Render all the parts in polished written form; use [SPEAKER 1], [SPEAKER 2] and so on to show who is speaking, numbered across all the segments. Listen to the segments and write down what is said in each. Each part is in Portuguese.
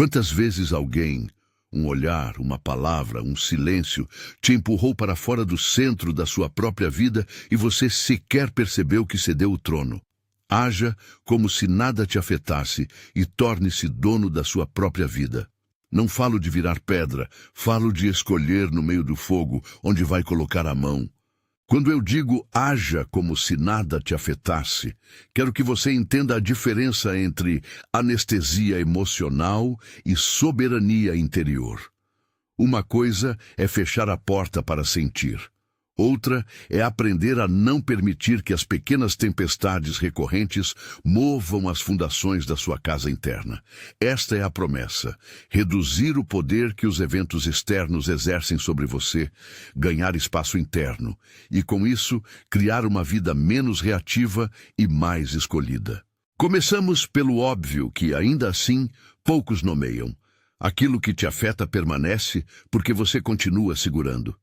[SPEAKER 1] Quantas vezes alguém, um olhar, uma palavra, um silêncio, te empurrou para fora do centro da sua própria vida e você sequer percebeu que cedeu o trono? Haja como se nada te afetasse e torne-se dono da sua própria vida. Não falo de virar pedra, falo de escolher no meio do fogo onde vai colocar a mão. Quando eu digo haja como se nada te afetasse, quero que você entenda a diferença entre anestesia emocional e soberania interior. Uma coisa é fechar a porta para sentir. Outra é aprender a não permitir que as pequenas tempestades recorrentes movam as fundações da sua casa interna. Esta é a promessa: reduzir o poder que os eventos externos exercem sobre você, ganhar espaço interno e, com isso, criar uma vida menos reativa e mais escolhida. Começamos pelo óbvio que, ainda assim, poucos nomeiam. Aquilo que te afeta permanece porque você continua segurando.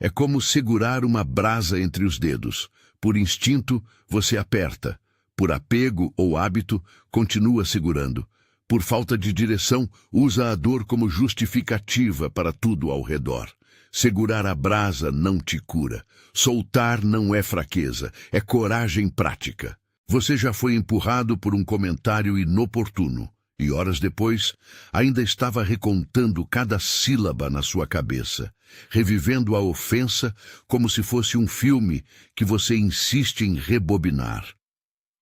[SPEAKER 1] É como segurar uma brasa entre os dedos. Por instinto, você aperta. Por apego ou hábito, continua segurando. Por falta de direção, usa a dor como justificativa para tudo ao redor. Segurar a brasa não te cura. Soltar não é fraqueza, é coragem prática. Você já foi empurrado por um comentário inoportuno. E horas depois, ainda estava recontando cada sílaba na sua cabeça, revivendo a ofensa como se fosse um filme que você insiste em rebobinar.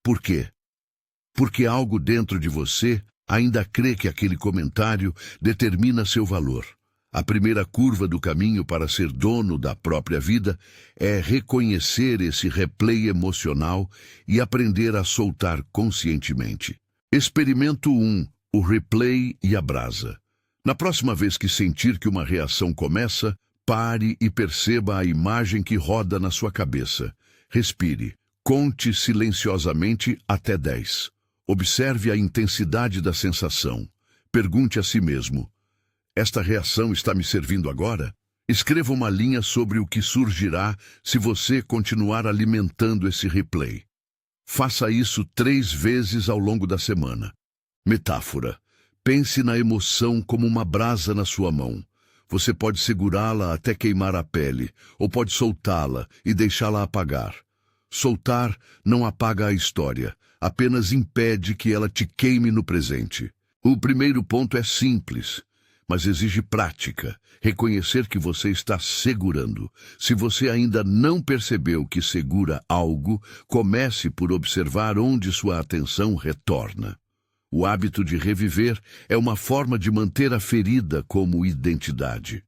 [SPEAKER 1] Por quê? Porque algo dentro de você ainda crê que aquele comentário determina seu valor. A primeira curva do caminho para ser dono da própria vida é reconhecer esse replay emocional e aprender a soltar conscientemente. Experimento 1. O replay e a brasa. Na próxima vez que sentir que uma reação começa, pare e perceba a imagem que roda na sua cabeça. Respire. Conte silenciosamente até 10. Observe a intensidade da sensação. Pergunte a si mesmo: esta reação está me servindo agora? Escreva uma linha sobre o que surgirá se você continuar alimentando esse replay. Faça isso 3 vezes ao longo da semana. Metáfora. Pense na emoção como uma brasa na sua mão. Você pode segurá-la até queimar a pele, ou pode soltá-la e deixá-la apagar. Soltar não apaga a história, apenas impede que ela te queime no presente. O primeiro ponto é simples, mas exige prática. Reconhecer que você está segurando. Se você ainda não percebeu que segura algo, comece por observar onde sua atenção retorna. O hábito de reviver é uma forma de manter a ferida como identidade.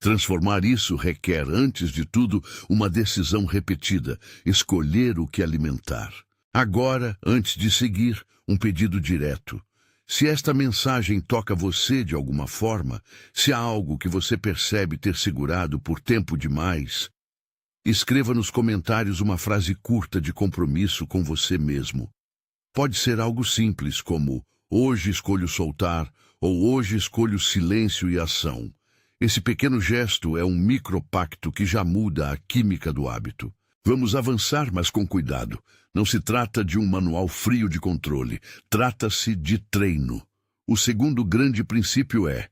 [SPEAKER 1] Transformar isso requer, antes de tudo, uma decisão repetida, escolher o que alimentar. Agora, antes de seguir, um pedido direto. Se esta mensagem toca você de alguma forma, se há algo que você percebe ter segurado por tempo demais, escreva nos comentários uma frase curta de compromisso com você mesmo. Pode ser algo simples como: hoje escolho soltar, ou hoje escolho silêncio e ação. Esse pequeno gesto é um micropacto que já muda a química do hábito. Vamos avançar, mas com cuidado. Não se trata de um manual frio de controle. Trata-se de treino. O segundo grande princípio é: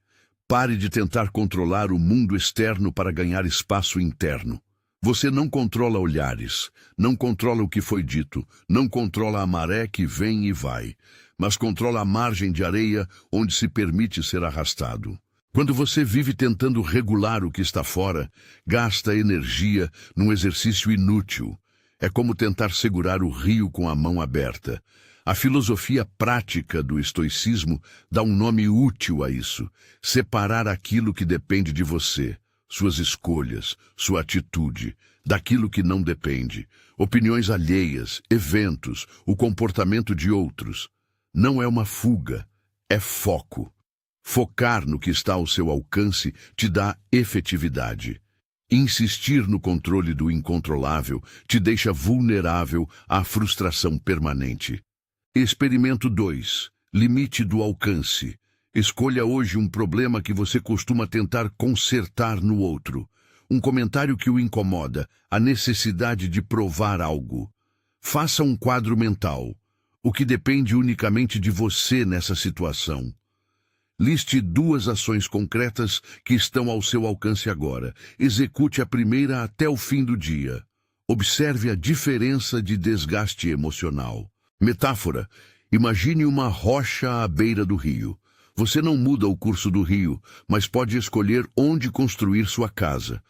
[SPEAKER 1] pare de tentar controlar o mundo externo para ganhar espaço interno. Você não controla olhares, não controla o que foi dito, não controla a maré que vem e vai, mas controla a margem de areia onde se permite ser arrastado. Quando você vive tentando regular o que está fora, gasta energia num exercício inútil. É como tentar segurar o rio com a mão aberta. A filosofia prática do estoicismo dá um nome útil a isso: separar aquilo que depende de você, suas escolhas, sua atitude, daquilo que não depende, opiniões alheias, eventos, o comportamento de outros. Não é uma fuga, é foco. Focar no que está ao seu alcance te dá efetividade. Insistir no controle do incontrolável te deixa vulnerável à frustração permanente. Experimento 2. Limite do alcance. Escolha hoje um problema que você costuma tentar consertar no outro. Um comentário que o incomoda, a necessidade de provar algo. Faça um quadro mental. O que depende unicamente de você nessa situação. Liste 2 ações concretas que estão ao seu alcance agora. Execute a primeira até o fim do dia. Observe a diferença de desgaste emocional. Metáfora: imagine uma rocha à beira do rio. Você não muda o curso do rio, mas pode escolher onde construir sua casa.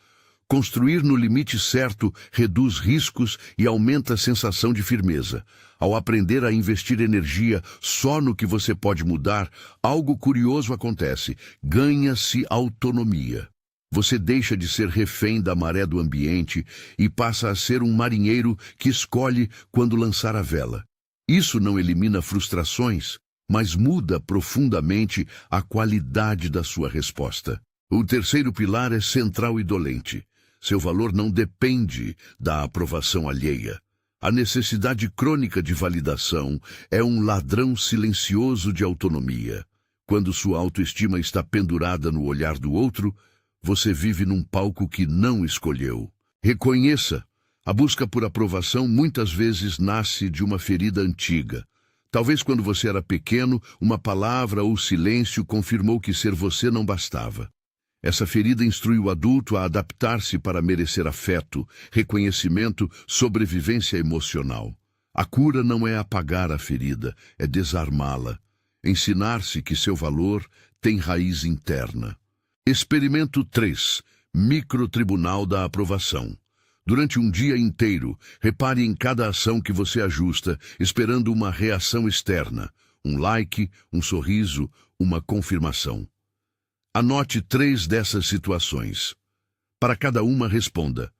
[SPEAKER 1] Construir no limite certo reduz riscos e aumenta a sensação de firmeza. Ao aprender a investir energia só no que você pode mudar, algo curioso acontece: ganha-se autonomia. Você deixa de ser refém da maré do ambiente e passa a ser um marinheiro que escolhe quando lançar a vela. Isso não elimina frustrações, mas muda profundamente a qualidade da sua resposta. O terceiro pilar é central e dolente. Seu valor não depende da aprovação alheia. A necessidade crônica de validação é um ladrão silencioso de autonomia. Quando sua autoestima está pendurada no olhar do outro, você vive num palco que não escolheu. Reconheça: a busca por aprovação muitas vezes nasce de uma ferida antiga. Talvez quando você era pequeno, uma palavra ou silêncio confirmou que ser você não bastava. Essa ferida instrui o adulto a adaptar-se para merecer afeto, reconhecimento, sobrevivência emocional. A cura não é apagar a ferida, é desarmá-la. Ensinar-se que seu valor tem raiz interna. Experimento 3. Microtribunal da aprovação. Durante um dia inteiro, repare em cada ação que você ajusta, esperando uma reação externa. Um like, um sorriso, uma confirmação. Anote 3 dessas situações. Para cada uma, responda: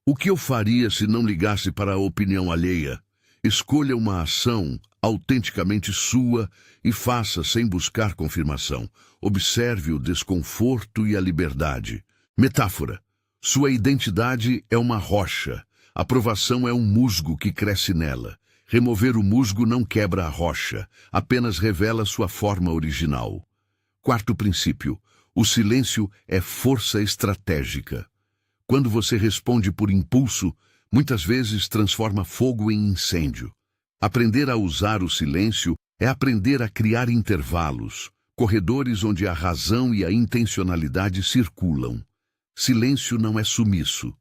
[SPEAKER 1] o que eu faria se não ligasse para a opinião alheia? Escolha uma ação autenticamente sua e faça sem buscar confirmação. Observe o desconforto e a liberdade. Metáfora: sua identidade é uma rocha. A aprovação é um musgo que cresce nela. Remover o musgo não quebra a rocha, apenas revela sua forma original. Quarto princípio: o silêncio é força estratégica. Quando você responde por impulso, muitas vezes transforma fogo em incêndio. Aprender a usar o silêncio é aprender a criar intervalos, corredores onde a razão e a intencionalidade circulam. Silêncio não é sumiço.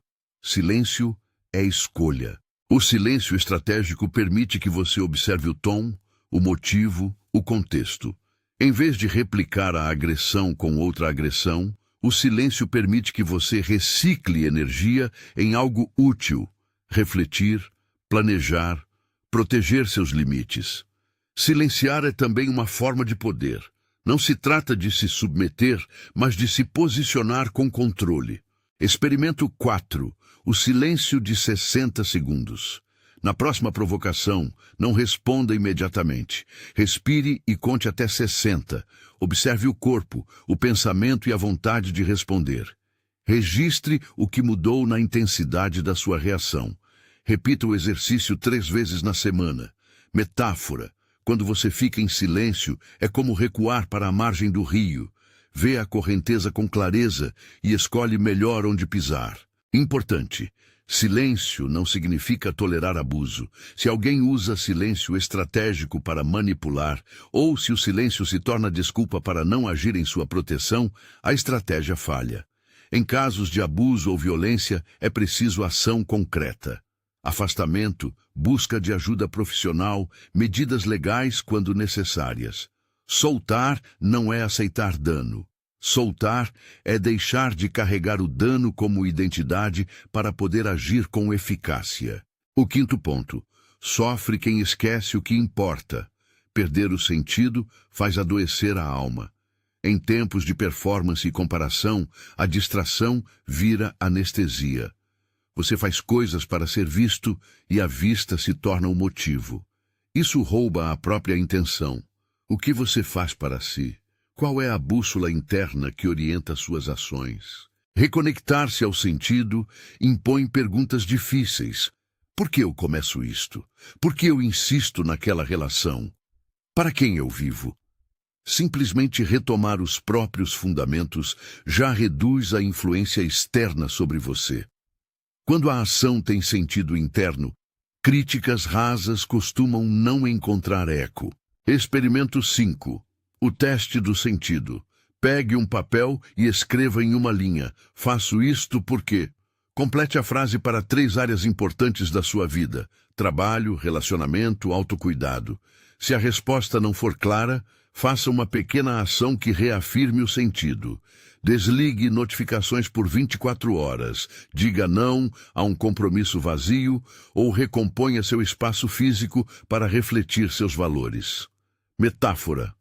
[SPEAKER 1] Silêncio é escolha. O silêncio estratégico permite que você observe o tom, o motivo, o contexto. Em vez de replicar a agressão com outra agressão, o silêncio permite que você recicle energia em algo útil: refletir, planejar, proteger seus limites. Silenciar é também uma forma de poder. Não se trata de se submeter, mas de se posicionar com controle. Experimento 4. O silêncio de 60 segundos. Na próxima provocação, não responda imediatamente. Respire e conte até 60. Observe o corpo, o pensamento e a vontade de responder. Registre o que mudou na intensidade da sua reação. Repita o exercício 3 vezes na semana. Metáfora: quando você fica em silêncio, é como recuar para a margem do rio. Vê a correnteza com clareza e escolhe melhor onde pisar. Importante: silêncio não significa tolerar abuso. Se alguém usa silêncio estratégico para manipular, ou se o silêncio se torna desculpa para não agir em sua proteção, a estratégia falha. Em casos de abuso ou violência, é preciso ação concreta. Afastamento, busca de ajuda profissional, medidas legais quando necessárias. Soltar não é aceitar dano. Soltar é deixar de carregar o dano como identidade para poder agir com eficácia. O quinto ponto: sofre quem esquece o que importa. Perder o sentido faz adoecer a alma. Em tempos de performance e comparação, a distração vira anestesia. Você faz coisas para ser visto e a vista se torna um motivo. Isso rouba a própria intenção. O que você faz para si? Qual é a bússola interna que orienta suas ações? Reconectar-se ao sentido impõe perguntas difíceis. Por que eu começo isto? Por que eu insisto naquela relação? Para quem eu vivo? Simplesmente retomar os próprios fundamentos já reduz a influência externa sobre você. Quando a ação tem sentido interno, críticas rasas costumam não encontrar eco. Experimento 5. O teste do sentido. Pegue um papel e escreva em uma linha: faço isto porque... Complete a frase para 3 áreas importantes da sua vida: trabalho, relacionamento, autocuidado. Se a resposta não for clara, faça uma pequena ação que reafirme o sentido. Desligue notificações por 24 horas, diga não a um compromisso vazio ou recomponha seu espaço físico para refletir seus valores. Metáfora.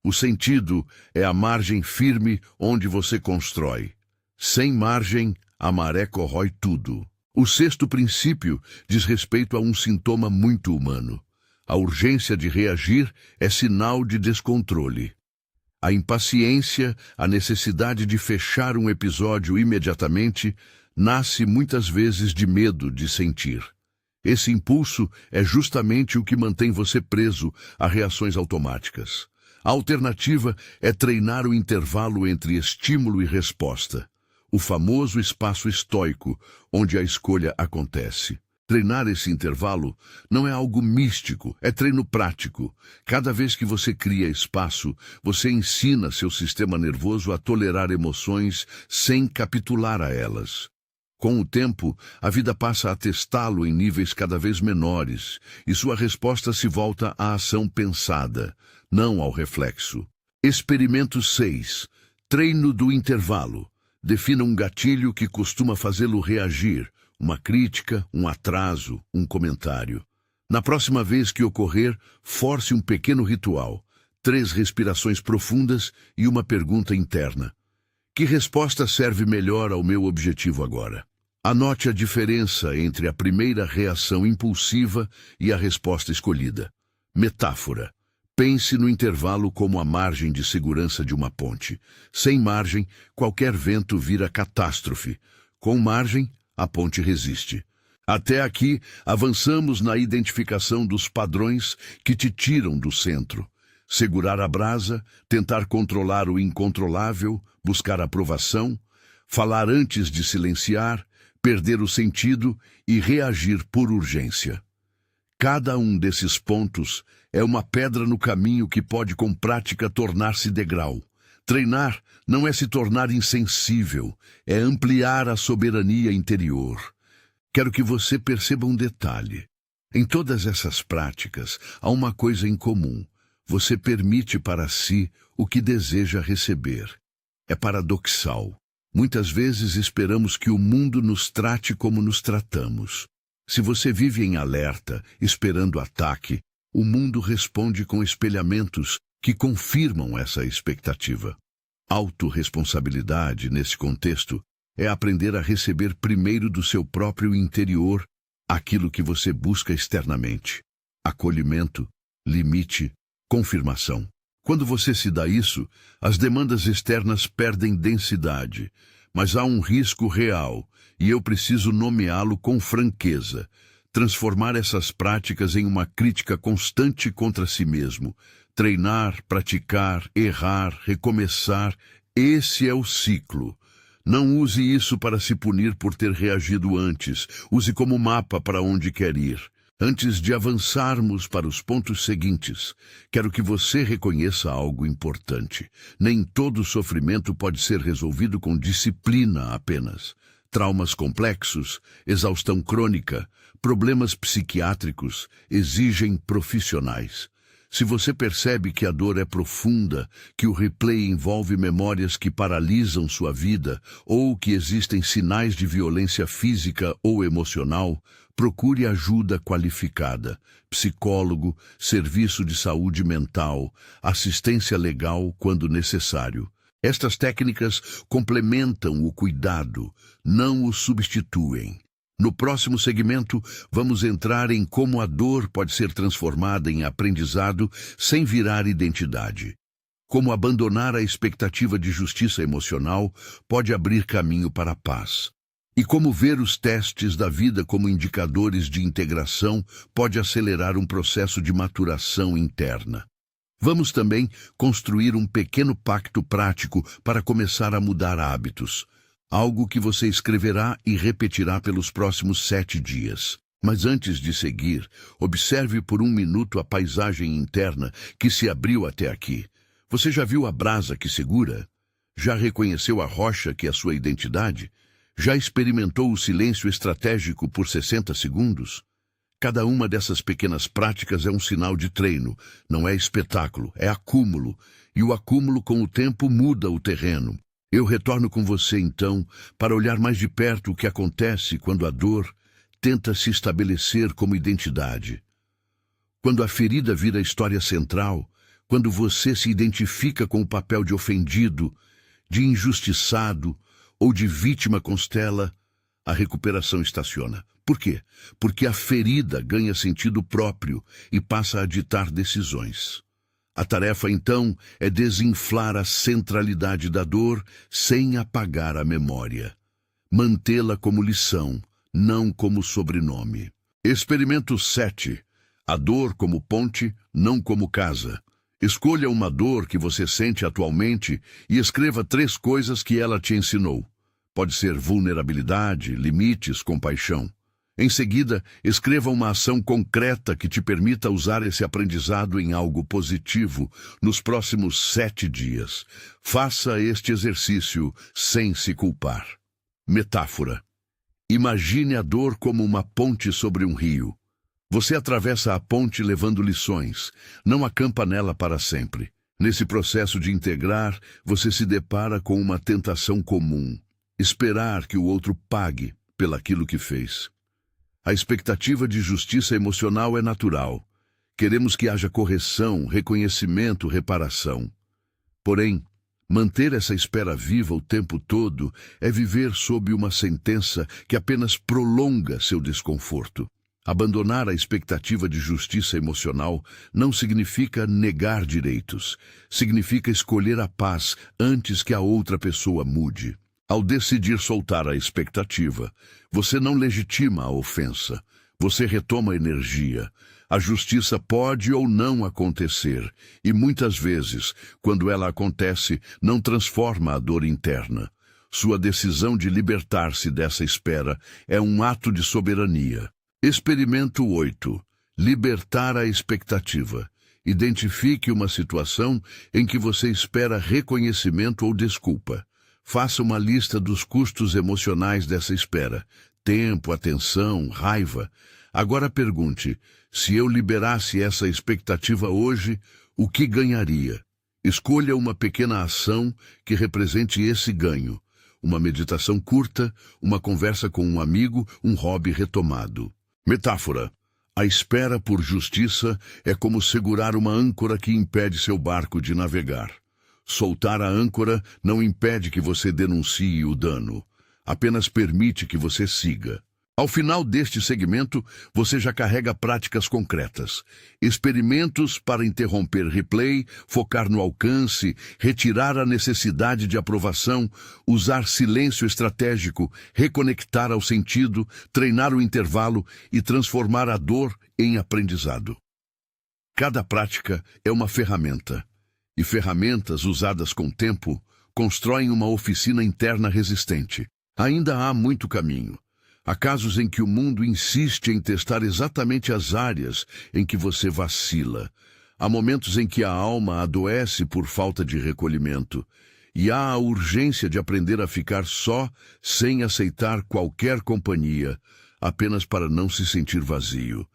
[SPEAKER 1] O sentido é a margem firme onde você constrói. Sem margem, a maré corrói tudo. O 6º princípio diz respeito a um sintoma muito humano. A urgência de reagir é sinal de descontrole. A impaciência, a necessidade de fechar um episódio imediatamente, nasce muitas vezes de medo de sentir. Esse impulso é justamente o que mantém você preso a reações automáticas. A alternativa é treinar o intervalo entre estímulo e resposta, o famoso espaço estoico, onde a escolha acontece. Treinar esse intervalo não é algo místico, é treino prático. Cada vez que você cria espaço, você ensina seu sistema nervoso a tolerar emoções sem capitular a elas. Com o tempo, a vida passa a testá-lo em níveis cada vez menores, e sua resposta se volta à ação pensada, não ao reflexo. Experimento 6. Treino do intervalo. Defina um gatilho que costuma fazê-lo reagir. Uma crítica, um atraso, um comentário. Na próxima vez que ocorrer, force um pequeno ritual, 3 respirações profundas e uma pergunta interna. Que resposta serve melhor ao meu objetivo agora? Anote a diferença entre a primeira reação impulsiva e a resposta escolhida. Metáfora. Pense no intervalo como a margem de segurança de uma ponte. Sem margem, qualquer vento vira catástrofe. Com margem, a ponte resiste. Até aqui, avançamos na identificação dos padrões que te tiram do centro. Segurar a brasa, tentar controlar o incontrolável, buscar aprovação, falar antes de silenciar, perder o sentido e reagir por urgência. Cada um desses pontos é uma pedra no caminho que pode, com prática, tornar-se degrau. Treinar não é se tornar insensível, é ampliar a soberania interior. Quero que você perceba um detalhe. Em todas essas práticas, há uma coisa em comum. Você permite para si o que deseja receber. É paradoxal. Muitas vezes esperamos que o mundo nos trate como nos tratamos. Se você vive em alerta, esperando ataque, o mundo responde com espelhamentos que confirmam essa expectativa. Autorresponsabilidade, nesse contexto, é aprender a receber primeiro do seu próprio interior aquilo que você busca externamente. Acolhimento, limite, confirmação. Quando você se dá isso, as demandas externas perdem densidade, mas há um risco real, e eu preciso nomeá-lo com franqueza. Transformar essas práticas em uma crítica constante contra si mesmo. Treinar, praticar, errar, recomeçar. Esse é o ciclo. Não use isso para se punir por ter reagido antes. Use como mapa para onde quer ir. Antes de avançarmos para os pontos seguintes, quero que você reconheça algo importante. Nem todo sofrimento pode ser resolvido com disciplina apenas. Traumas complexos, exaustão crônica, problemas psiquiátricos exigem profissionais. Se você percebe que a dor é profunda, que o replay envolve memórias que paralisam sua vida, ou que existem sinais de violência física ou emocional, procure ajuda qualificada, psicólogo, serviço de saúde mental, assistência legal quando necessário. Estas técnicas complementam o cuidado, não o substituem. No próximo segmento, vamos entrar em como a dor pode ser transformada em aprendizado sem virar identidade. Como abandonar a expectativa de justiça emocional pode abrir caminho para a paz. E como ver os testes da vida como indicadores de integração pode acelerar um processo de maturação interna. Vamos também construir um pequeno pacto prático para começar a mudar hábitos. Algo que você escreverá e repetirá pelos próximos 7 dias. Mas antes de seguir, observe por um minuto a paisagem interna que se abriu até aqui. Você já viu a brasa que segura? Já reconheceu a rocha que é sua identidade? Já experimentou o silêncio estratégico por 60 segundos? Cada uma dessas pequenas práticas é um sinal de treino, não é espetáculo, é acúmulo. E o acúmulo com o tempo muda o terreno. Eu retorno com você, então, para olhar mais de perto o que acontece quando a dor tenta se estabelecer como identidade. Quando a ferida vira história central, quando você se identifica com o papel de ofendido, de injustiçado ou de vítima constela, a recuperação estaciona. Por quê? Porque a ferida ganha sentido próprio e passa a ditar decisões. A tarefa, então, é desinflar a centralidade da dor sem apagar a memória. Mantê-la como lição, não como sobrenome. Experimento 7. A dor como ponte, não como casa. Escolha uma dor que você sente atualmente e escreva 3 coisas que ela te ensinou. Pode ser vulnerabilidade, limites, compaixão. Em seguida, escreva uma ação concreta que te permita usar esse aprendizado em algo positivo nos próximos 7 dias. Faça este exercício sem se culpar. Metáfora. Imagine a dor como uma ponte sobre um rio. Você atravessa a ponte levando lições, não acampa nela para sempre. Nesse processo de integrar, você se depara com uma tentação comum: esperar que o outro pague pelaquilo que fez. A expectativa de justiça emocional é natural. Queremos que haja correção, reconhecimento, reparação. Porém, manter essa espera viva o tempo todo é viver sob uma sentença que apenas prolonga seu desconforto. Abandonar a expectativa de justiça emocional não significa negar direitos. Significa escolher a paz antes que a outra pessoa mude. Ao decidir soltar a expectativa, você não legitima a ofensa. Você retoma a energia. A justiça pode ou não acontecer, e muitas vezes, quando ela acontece, não transforma a dor interna. Sua decisão de libertar-se dessa espera é um ato de soberania. Experimento 8. Libertar a expectativa. Identifique uma situação em que você espera reconhecimento ou desculpa. Faça uma lista dos custos emocionais dessa espera: tempo, atenção, raiva. Agora pergunte: se eu liberasse essa expectativa hoje, o que ganharia? Escolha uma pequena ação que represente esse ganho. Uma meditação curta, uma conversa com um amigo, um hobby retomado. Metáfora. A espera por justiça é como segurar uma âncora que impede seu barco de navegar. Soltar a âncora não impede que você denuncie o dano, apenas permite que você siga. Ao final deste segmento, você já carrega práticas concretas. Experimentos para interromper replay, focar no alcance, retirar a necessidade de aprovação, usar silêncio estratégico, reconectar ao sentido, treinar o intervalo e transformar a dor em aprendizado. Cada prática é uma ferramenta. E ferramentas usadas com tempo constroem uma oficina interna resistente. Ainda há muito caminho. Há casos em que o mundo insiste em testar exatamente as áreas em que você vacila. Há momentos em que a alma adoece por falta de recolhimento. E há a urgência de aprender a ficar só, sem aceitar qualquer companhia, apenas para não se sentir vazio.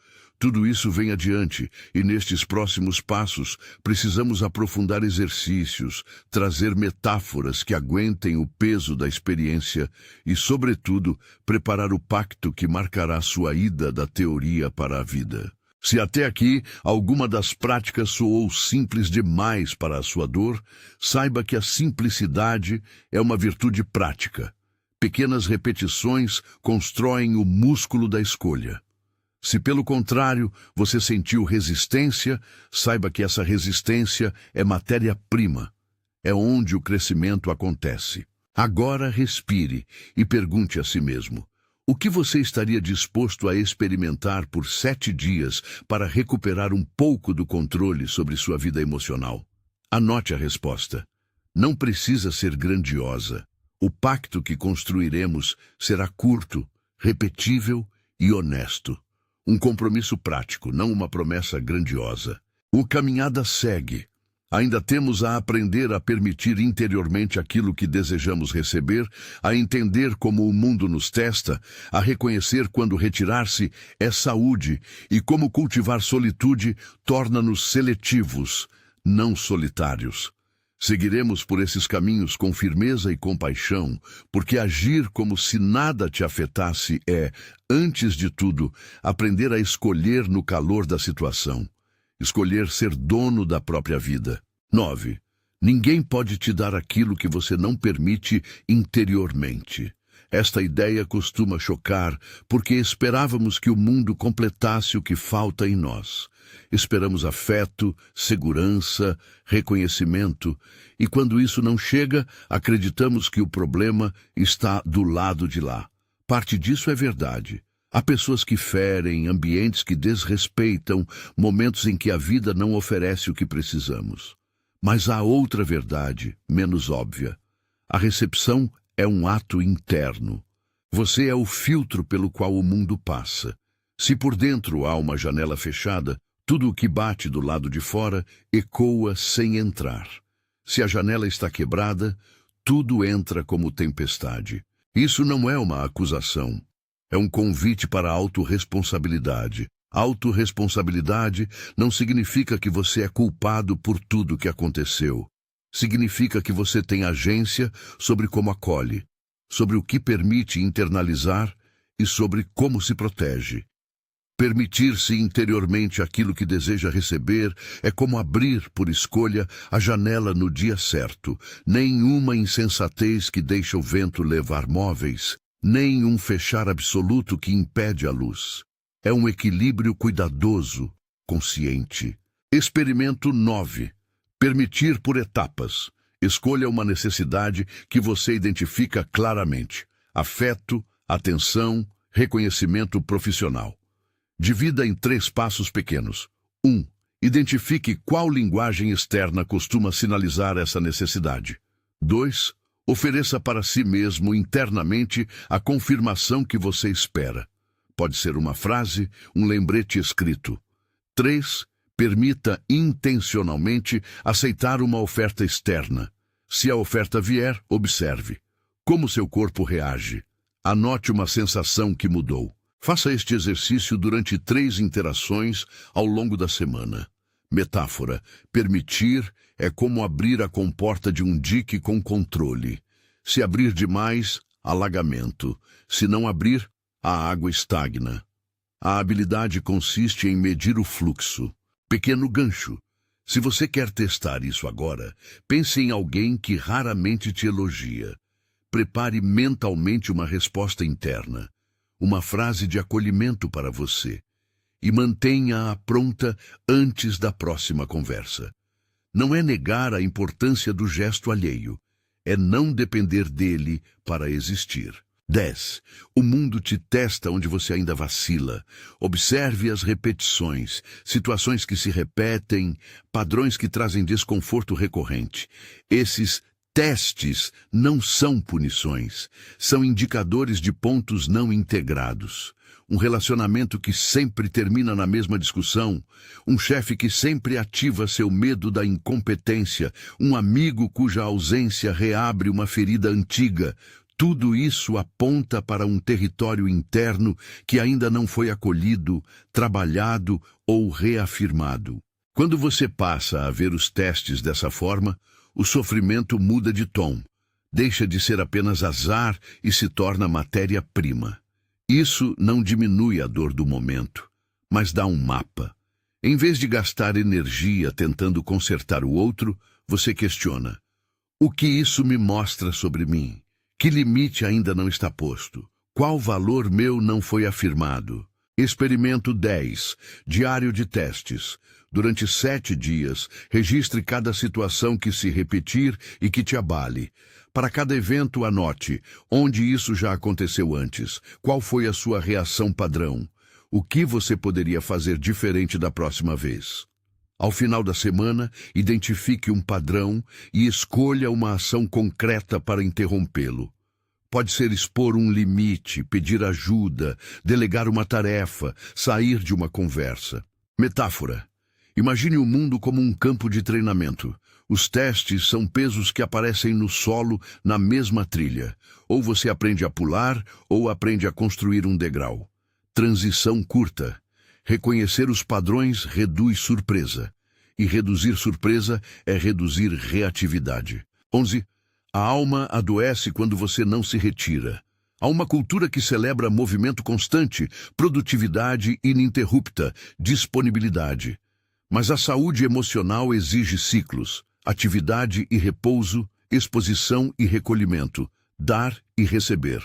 [SPEAKER 1] Tudo isso vem adiante, e nestes próximos passos precisamos aprofundar exercícios, trazer metáforas que aguentem o peso da experiência e, sobretudo, preparar o pacto que marcará sua ida da teoria para a vida. Se até aqui alguma das práticas soou simples demais para a sua dor, saiba que a simplicidade é uma virtude prática. Pequenas repetições constroem o músculo da escolha. Se, pelo contrário, você sentiu resistência, saiba que essa resistência é matéria-prima. É onde o crescimento acontece. Agora respire e pergunte a si mesmo: o que você estaria disposto a experimentar por 7 dias para recuperar um pouco do controle sobre sua vida emocional? Anote a resposta. Não precisa ser grandiosa. O pacto que construiremos será curto, repetível e honesto. Um compromisso prático, não uma promessa grandiosa. O caminhada segue. Ainda temos a aprender a permitir interiormente aquilo que desejamos receber, a entender como o mundo nos testa, a reconhecer quando retirar-se é saúde e como cultivar solitude torna-nos seletivos, não solitários. Seguiremos por esses caminhos com firmeza e compaixão, porque agir como se nada te afetasse é, antes de tudo, aprender a escolher no calor da situação. Escolher ser dono da própria vida. 9. Ninguém pode te dar aquilo que você não permite interiormente. Esta ideia costuma chocar, porque esperávamos que o mundo completasse o que falta em nós. Esperamos afeto, segurança, reconhecimento, e quando isso não chega, acreditamos que o problema está do lado de lá. Parte disso é verdade. Há pessoas que ferem, ambientes que desrespeitam, momentos em que a vida não oferece o que precisamos. Mas há outra verdade, menos óbvia. A recepção é um ato interno. Você é o filtro pelo qual o mundo passa. Se por dentro há uma janela fechada, tudo o que bate do lado de fora ecoa sem entrar. Se a janela está quebrada, tudo entra como tempestade. Isso não é uma acusação. É um convite para a autorresponsabilidade. Autorresponsabilidade não significa que você é culpado por tudo que aconteceu. Significa que você tem agência sobre como acolhe, sobre o que permite internalizar e sobre como se protege. Permitir-se interiormente aquilo que deseja receber é como abrir, por escolha, a janela no dia certo. Nenhuma insensatez que deixa o vento levar móveis, nem um fechar absoluto que impede a luz. É um equilíbrio cuidadoso, consciente. Experimento 9. Permitir por etapas. Escolha uma necessidade que você identifica claramente. Afeto, atenção, reconhecimento profissional. Divida em 3 passos pequenos. 1. Identifique qual linguagem externa costuma sinalizar essa necessidade. 2. Ofereça para si mesmo internamente a confirmação que você espera. Pode ser uma frase, um lembrete escrito. 3. Permita intencionalmente aceitar uma oferta externa. Se a oferta vier, observe. Como seu corpo reage. Anote uma sensação que mudou. Faça este exercício durante 3 interações ao longo da semana. Metáfora. Permitir é como abrir a comporta de um dique com controle. Se abrir demais, alagamento. Se não abrir, a água estagna. A habilidade consiste em medir o fluxo. Pequeno gancho. Se você quer testar isso agora, pense em alguém que raramente te elogia. Prepare mentalmente uma resposta interna. Uma frase de acolhimento para você. E mantenha-a pronta antes da próxima conversa. Não é negar a importância do gesto alheio. É não depender dele para existir. 10. O mundo te testa onde você ainda vacila. Observe as repetições, situações que se repetem, padrões que trazem desconforto recorrente. Esses testes não são punições, são indicadores de pontos não integrados. Um relacionamento que sempre termina na mesma discussão, um chefe que sempre ativa seu medo da incompetência, um amigo cuja ausência reabre uma ferida antiga. Tudo isso aponta para um território interno que ainda não foi acolhido, trabalhado ou reafirmado. Quando você passa a ver os testes dessa forma, o sofrimento muda de tom, deixa de ser apenas azar e se torna matéria-prima. Isso não diminui a dor do momento, mas dá um mapa. Em vez de gastar energia tentando consertar o outro, você questiona: o que isso me mostra sobre mim? Que limite ainda não está posto? Qual valor meu não foi afirmado? Experimento 10. Diário de testes. Durante 7 dias, registre cada situação que se repetir e que te abale. Para cada evento, anote onde isso já aconteceu antes, qual foi a sua reação padrão, o que você poderia fazer diferente da próxima vez. Ao final da semana, identifique um padrão e escolha uma ação concreta para interrompê-lo. Pode ser expor um limite, pedir ajuda, delegar uma tarefa, sair de uma conversa. Metáfora. Imagine o mundo como um campo de treinamento. Os testes são pesos que aparecem no solo na mesma trilha. Ou você aprende a pular, ou aprende a construir um degrau. Transição curta. Reconhecer os padrões reduz surpresa. E reduzir surpresa é reduzir reatividade. 11. A alma adoece quando você não se retira. Há uma cultura que celebra movimento constante, produtividade ininterrupta, disponibilidade. Mas a saúde emocional exige ciclos, atividade e repouso, exposição e recolhimento, dar e receber.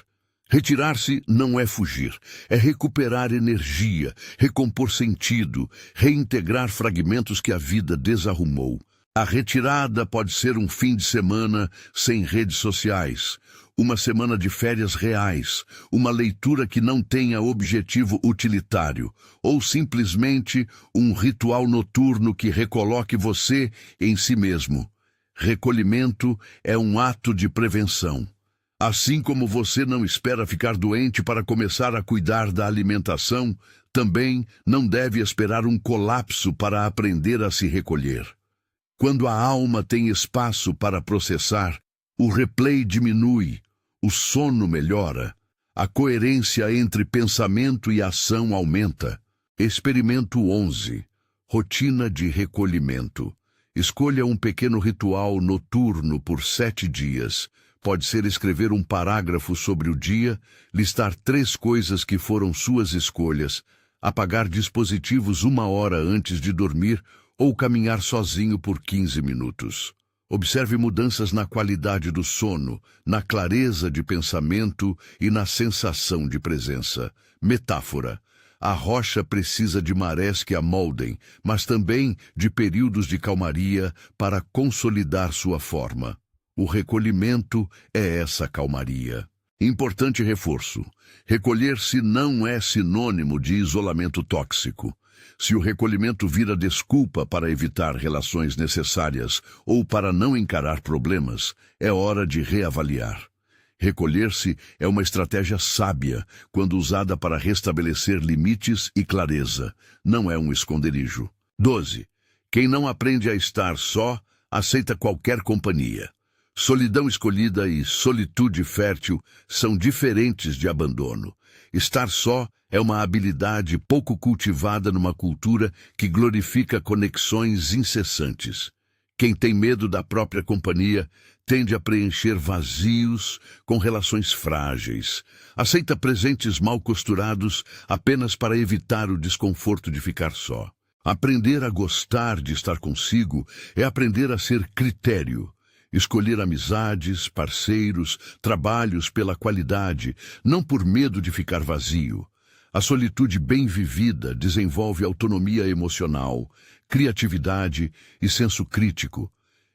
[SPEAKER 1] Retirar-se não é fugir, é recuperar energia, recompor sentido, reintegrar fragmentos que a vida desarrumou. A retirada pode ser um fim de semana sem redes sociais, uma semana de férias reais, uma leitura que não tenha objetivo utilitário, ou simplesmente um ritual noturno que recoloque você em si mesmo. Recolhimento é um ato de prevenção. Assim como você não espera ficar doente para começar a cuidar da alimentação, também não deve esperar um colapso para aprender a se recolher. Quando a alma tem espaço para processar, o replay diminui, o sono melhora, a coerência entre pensamento e ação aumenta. Experimento 11. Rotina de recolhimento. Escolha um pequeno ritual noturno por 7 dias. Pode ser escrever um parágrafo sobre o dia, listar 3 coisas que foram suas escolhas, apagar dispositivos 1 hora antes de dormir ou caminhar sozinho por 15 minutos. Observe mudanças na qualidade do sono, na clareza de pensamento e na sensação de presença. Metáfora. A rocha precisa de marés que a moldem, mas também de períodos de calmaria para consolidar sua forma. O recolhimento é essa calmaria. Importante reforço. Recolher-se não é sinônimo de isolamento tóxico. Se o recolhimento vira desculpa para evitar relações necessárias ou para não encarar problemas, é hora de reavaliar. Recolher-se é uma estratégia sábia quando usada para restabelecer limites e clareza. Não é um esconderijo. 12. Quem não aprende a estar só, aceita qualquer companhia. Solidão escolhida e solitude fértil são diferentes de abandono. Estar só é uma habilidade pouco cultivada numa cultura que glorifica conexões incessantes. Quem tem medo da própria companhia tende a preencher vazios com relações frágeis. Aceita presentes mal costurados apenas para evitar o desconforto de ficar só. Aprender a gostar de estar consigo é aprender a ser critério. Escolher amizades, parceiros, trabalhos pela qualidade, não por medo de ficar vazio. A solitude bem vivida desenvolve autonomia emocional, criatividade e senso crítico.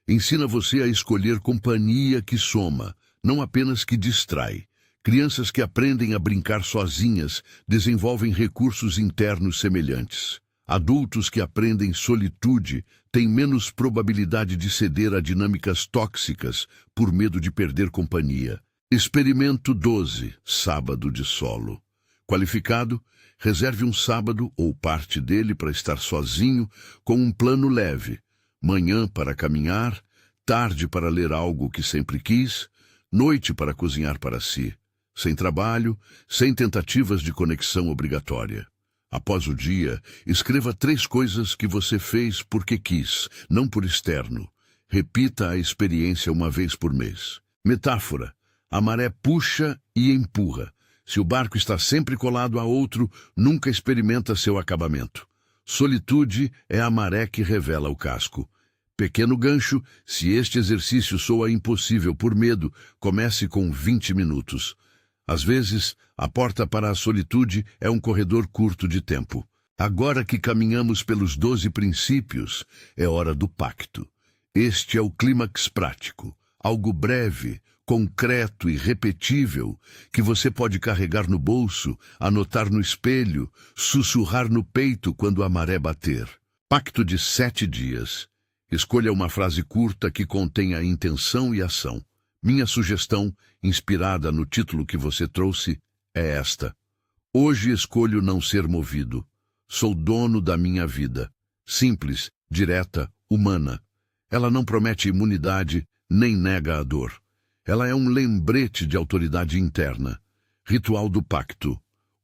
[SPEAKER 1] Ensina você a escolher companhia que soma, não apenas que distrai. Crianças que aprendem a brincar sozinhas desenvolvem recursos internos semelhantes. Adultos que aprendem solitude têm menos probabilidade de ceder a dinâmicas tóxicas por medo de perder companhia. Experimento 12. Sábado de solo. Qualificado, reserve um sábado ou parte dele para estar sozinho com um plano leve. Manhã para caminhar, tarde para ler algo que sempre quis, noite para cozinhar para si. Sem trabalho, sem tentativas de conexão obrigatória. Após o dia, escreva 3 coisas que você fez porque quis, não por externo. Repita a experiência uma vez por mês. Metáfora. A maré puxa e empurra. Se o barco está sempre colado a outro, nunca experimenta seu acabamento. Solitude é a maré que revela o casco. Pequeno gancho, se este exercício soa impossível por medo, comece com 20 minutos. Às vezes, a porta para a solitude é um corredor curto de tempo. Agora que caminhamos pelos 12 princípios, é hora do pacto. Este é o clímax prático, algo breve, concreto e repetível, que você pode carregar no bolso, anotar no espelho, sussurrar no peito quando a maré bater. Pacto de 7 dias. Escolha uma frase curta que contenha intenção e ação. Minha sugestão, inspirada no título que você trouxe, é esta. Hoje escolho não ser movido. Sou dono da minha vida. Simples, direta, humana. Ela não promete imunidade, nem nega a dor. Ela é um lembrete de autoridade interna. Ritual do pacto.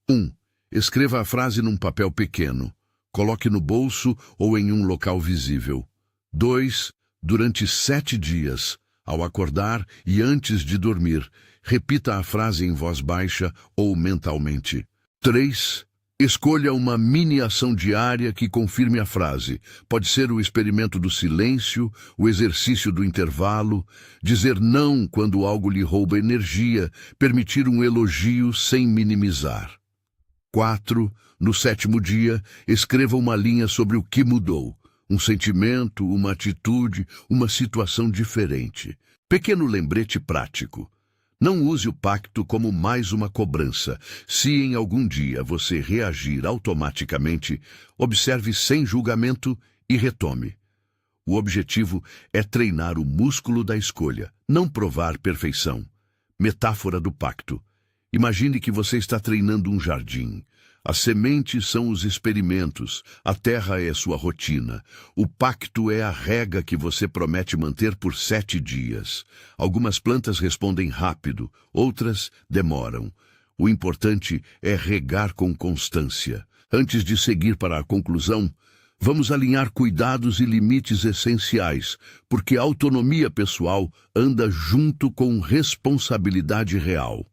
[SPEAKER 1] 1. Escreva a frase num papel pequeno. Coloque no bolso ou em um local visível. 2. Durante 7 dias, ao acordar e antes de dormir, repita a frase em voz baixa ou mentalmente. 3. Escolha uma mini-ação diária que confirme a frase. Pode ser o experimento do silêncio, o exercício do intervalo, dizer não quando algo lhe rouba energia, permitir um elogio sem minimizar. 4. No 7º dia, escreva uma linha sobre o que mudou. Um sentimento, uma atitude, uma situação diferente. Pequeno lembrete prático. Não use o pacto como mais uma cobrança. Se em algum dia você reagir automaticamente, observe sem julgamento e retome. O objetivo é treinar o músculo da escolha, não provar perfeição. Metáfora do pacto. Imagine que você está treinando um jardim. As sementes são os experimentos, a terra é sua rotina. O pacto é a rega que você promete manter por 7 dias. Algumas plantas respondem rápido, outras demoram. O importante é regar com constância. Antes de seguir para a conclusão, vamos alinhar cuidados e limites essenciais, porque a autonomia pessoal anda junto com responsabilidade real.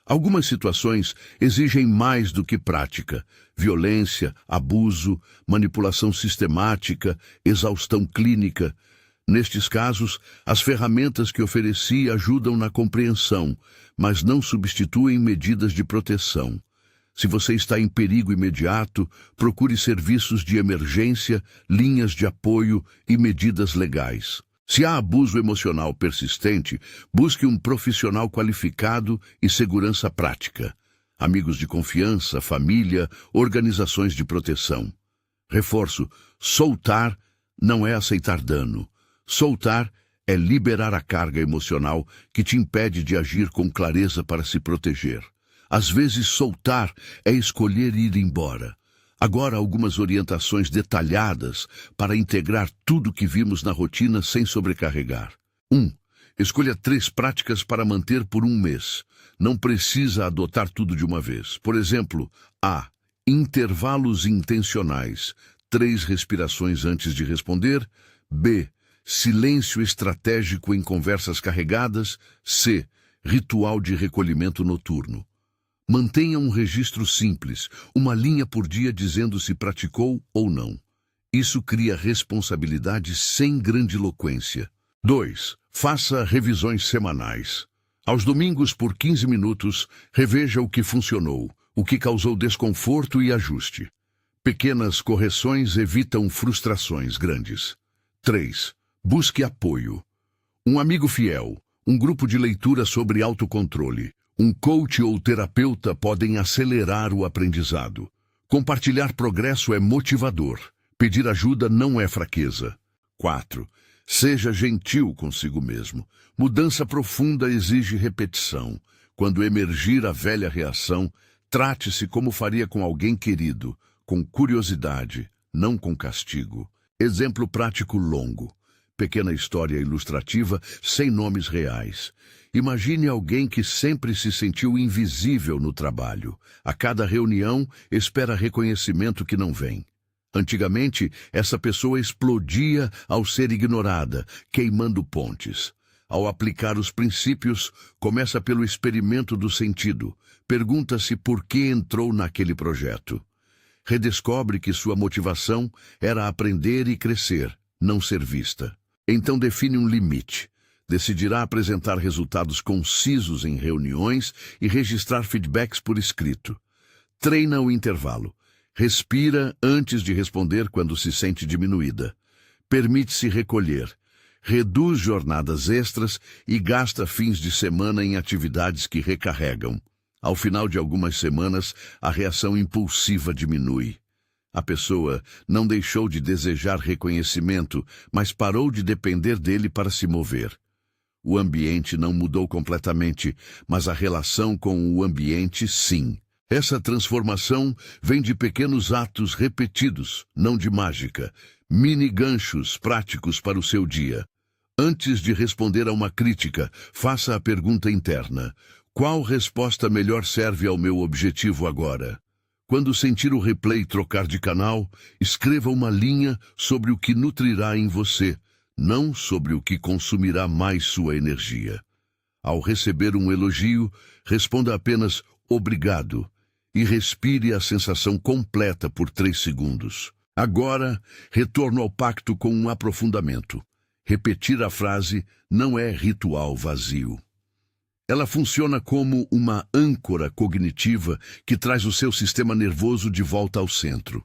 [SPEAKER 1] Algumas situações exigem mais do que prática: violência, abuso, manipulação sistemática, exaustão clínica. Nestes casos, as ferramentas que ofereci ajudam na compreensão, mas não substituem medidas de proteção. Se você está em perigo imediato, procure serviços de emergência, linhas de apoio e medidas legais. Se há abuso emocional persistente, busque um profissional qualificado e segurança prática. Amigos de confiança, família, organizações de proteção. Reforço: soltar não é aceitar dano. Soltar é liberar a carga emocional que te impede de agir com clareza para se proteger. Às vezes, soltar é escolher ir embora. Agora, algumas orientações detalhadas para integrar tudo que vimos na rotina sem sobrecarregar. 1. Escolha 3 práticas para manter por 1 mês. Não precisa adotar tudo de uma vez. Por exemplo, A. Intervalos intencionais. 3 respirações antes de responder. B. Silêncio estratégico em conversas carregadas. C. Ritual de recolhimento noturno. Mantenha um registro simples, uma linha por dia dizendo se praticou ou não. Isso cria responsabilidade sem grandiloquência. 2. Faça revisões semanais. Aos domingos, por 15 minutos, reveja o que funcionou, o que causou desconforto e ajuste. Pequenas correções evitam frustrações grandes. 3. Busque apoio. Um amigo fiel, um grupo de leitura sobre autocontrole, um coach ou terapeuta podem acelerar o aprendizado. Compartilhar progresso é motivador. Pedir ajuda não é fraqueza. 4. Seja gentil consigo mesmo. Mudança profunda exige repetição. Quando emergir a velha reação, trate-se como faria com alguém querido, com curiosidade, não com castigo. Exemplo prático longo. Pequena história ilustrativa sem nomes reais. Imagine alguém que sempre se sentiu invisível no trabalho. A cada reunião, espera reconhecimento que não vem. Antigamente, essa pessoa explodia ao ser ignorada, queimando pontes. Ao aplicar os princípios, começa pelo experimento do sentido. Pergunta-se por que entrou naquele projeto. Redescobre que sua motivação era aprender e crescer, não ser vista. Então define um limite. Decidirá apresentar resultados concisos em reuniões e registrar feedbacks por escrito. Treina o intervalo. Respira antes de responder quando se sente diminuída. Permite-se recolher. Reduz jornadas extras e gasta fins de semana em atividades que recarregam. Ao final de algumas semanas, a reação impulsiva diminui. A pessoa não deixou de desejar reconhecimento, mas parou de depender dele para se mover. O ambiente não mudou completamente, mas a relação com o ambiente, sim. Essa transformação vem de pequenos atos repetidos, não de mágica. Mini ganchos práticos para o seu dia. Antes de responder a uma crítica, faça a pergunta interna: qual resposta melhor serve ao meu objetivo agora? Quando sentir o replay trocar de canal, escreva uma linha sobre o que nutrirá em você, não sobre o que consumirá mais sua energia. Ao receber um elogio, responda apenas obrigado e respire a sensação completa por 3 segundos. Agora, retorno ao pacto com um aprofundamento. Repetir a frase não é ritual vazio. Ela funciona como uma âncora cognitiva que traz o seu sistema nervoso de volta ao centro.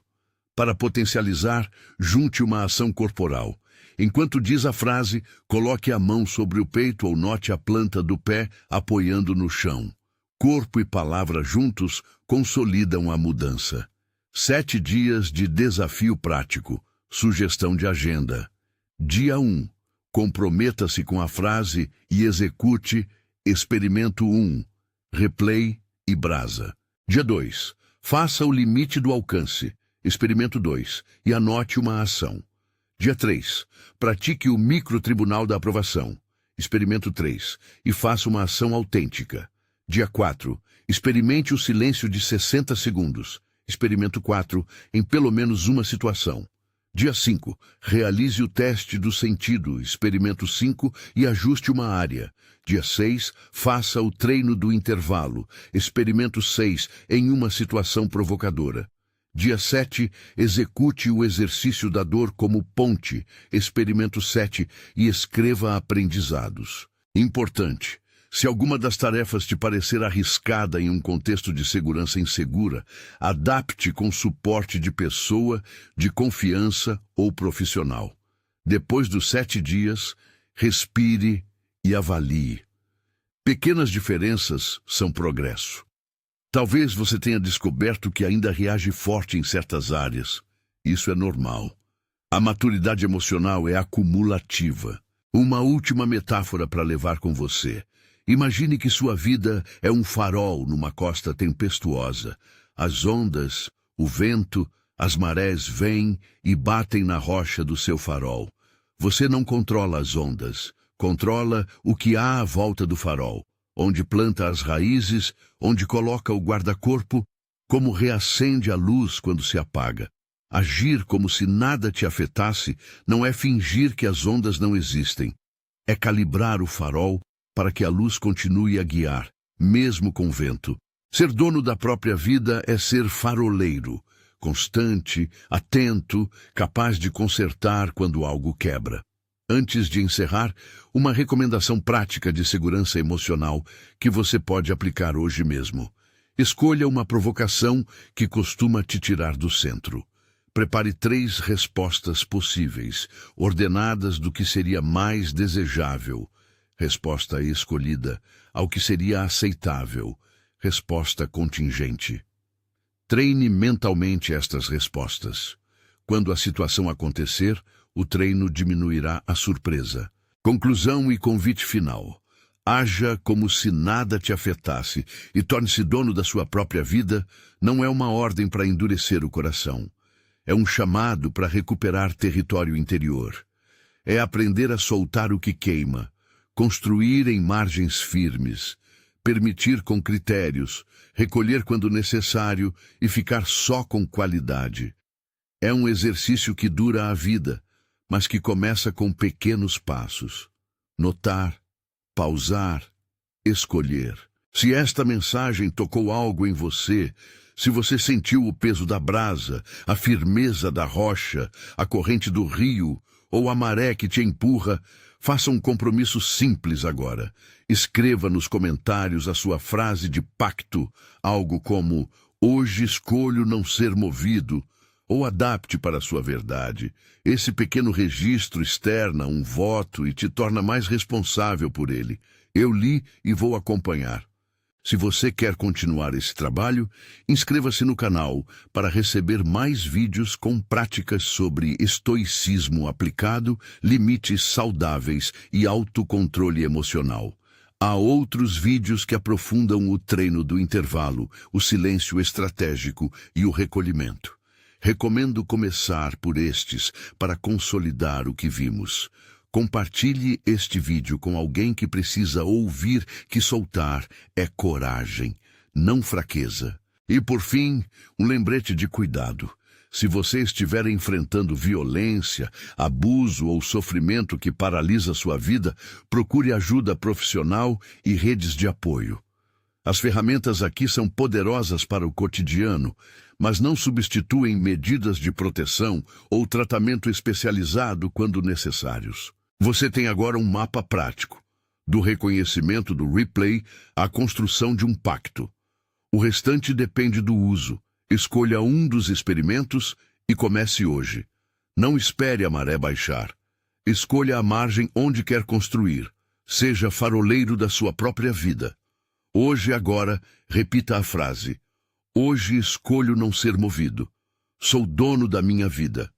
[SPEAKER 1] Para potencializar, junte uma ação corporal. Enquanto diz a frase, coloque a mão sobre o peito ou note a planta do pé apoiando no chão. Corpo e palavra juntos consolidam a mudança. 7 dias de desafio prático. Sugestão de agenda. Dia 1. Comprometa-se com a frase e execute Experimento 1. Replay e brasa. Dia 2. Faça o limite do alcance. Experimento 2. E anote uma ação. Dia 3. Pratique o microtribunal da aprovação. Experimento 3. E faça uma ação autêntica. Dia 4. Experimente o silêncio de 60 segundos. Experimento 4. Em pelo menos uma situação. Dia 5. Realize o teste do sentido. Experimento 5 e ajuste uma área. Dia 6. Faça o treino do intervalo. Experimento 6 em uma situação provocadora. Dia 7. Execute o exercício da dor como ponte. Experimento 7 e escreva aprendizados. Importante. Se alguma das tarefas te parecer arriscada em um contexto de segurança insegura, adapte com suporte de pessoa, de confiança ou profissional. Depois dos 7 dias, respire e avalie. Pequenas diferenças são progresso. Talvez você tenha descoberto que ainda reage forte em certas áreas. Isso é normal. A maturidade emocional é acumulativa. Uma última metáfora para levar com você. Imagine que sua vida é um farol numa costa tempestuosa. As ondas, o vento, as marés vêm e batem na rocha do seu farol. Você não controla as ondas, controla o que há à volta do farol, onde planta as raízes, onde coloca o guarda-corpo, como reacende a luz quando se apaga. Agir como se nada te afetasse não é fingir que as ondas não existem. É calibrar o farol para que a luz continue a guiar, mesmo com vento. Ser dono da própria vida é ser faroleiro, constante, atento, capaz de consertar quando algo quebra. Antes de encerrar, uma recomendação prática de segurança emocional que você pode aplicar hoje mesmo. Escolha uma provocação que costuma te tirar do centro. Prepare 3 respostas possíveis, ordenadas do que seria mais desejável. Resposta escolhida ao que seria aceitável. Resposta contingente. Treine mentalmente estas respostas. Quando a situação acontecer, o treino diminuirá a surpresa. Conclusão e convite final. Haja como se nada te afetasse e torne-se dono da sua própria vida não é uma ordem para endurecer o coração. É um chamado para recuperar território interior. É aprender a soltar o que queima, construir em margens firmes, permitir com critérios, recolher quando necessário e ficar só com qualidade. É um exercício que dura a vida, mas que começa com pequenos passos. Notar, pausar, escolher. Se esta mensagem tocou algo em você, se você sentiu o peso da brasa, a firmeza da rocha, a corrente do rio ou a maré que te empurra, faça um compromisso simples agora. Escreva nos comentários a sua frase de pacto, algo como "Hoje escolho não ser movido", ou adapte para a sua verdade. Esse pequeno registro externa um voto e te torna mais responsável por ele. Eu li e vou acompanhar. Se você quer continuar esse trabalho, inscreva-se no canal para receber mais vídeos com práticas sobre estoicismo aplicado, limites saudáveis e autocontrole emocional. Há outros vídeos que aprofundam o treino do intervalo, o silêncio estratégico e o recolhimento. Recomendo começar por estes para consolidar o que vimos. Compartilhe este vídeo com alguém que precisa ouvir que soltar é coragem, não fraqueza. E por fim, um lembrete de cuidado. Se você estiver enfrentando violência, abuso ou sofrimento que paralisa sua vida, procure ajuda profissional e redes de apoio. As ferramentas aqui são poderosas para o cotidiano, mas não substituem medidas de proteção ou tratamento especializado quando necessários. Você tem agora um mapa prático, do reconhecimento do replay à construção de um pacto. O restante depende do uso. Escolha um dos experimentos e comece hoje. Não espere a maré baixar. Escolha a margem onde quer construir. Seja faroleiro da sua própria vida. Hoje e agora, repita a frase. Hoje escolho não ser movido. Sou dono da minha vida.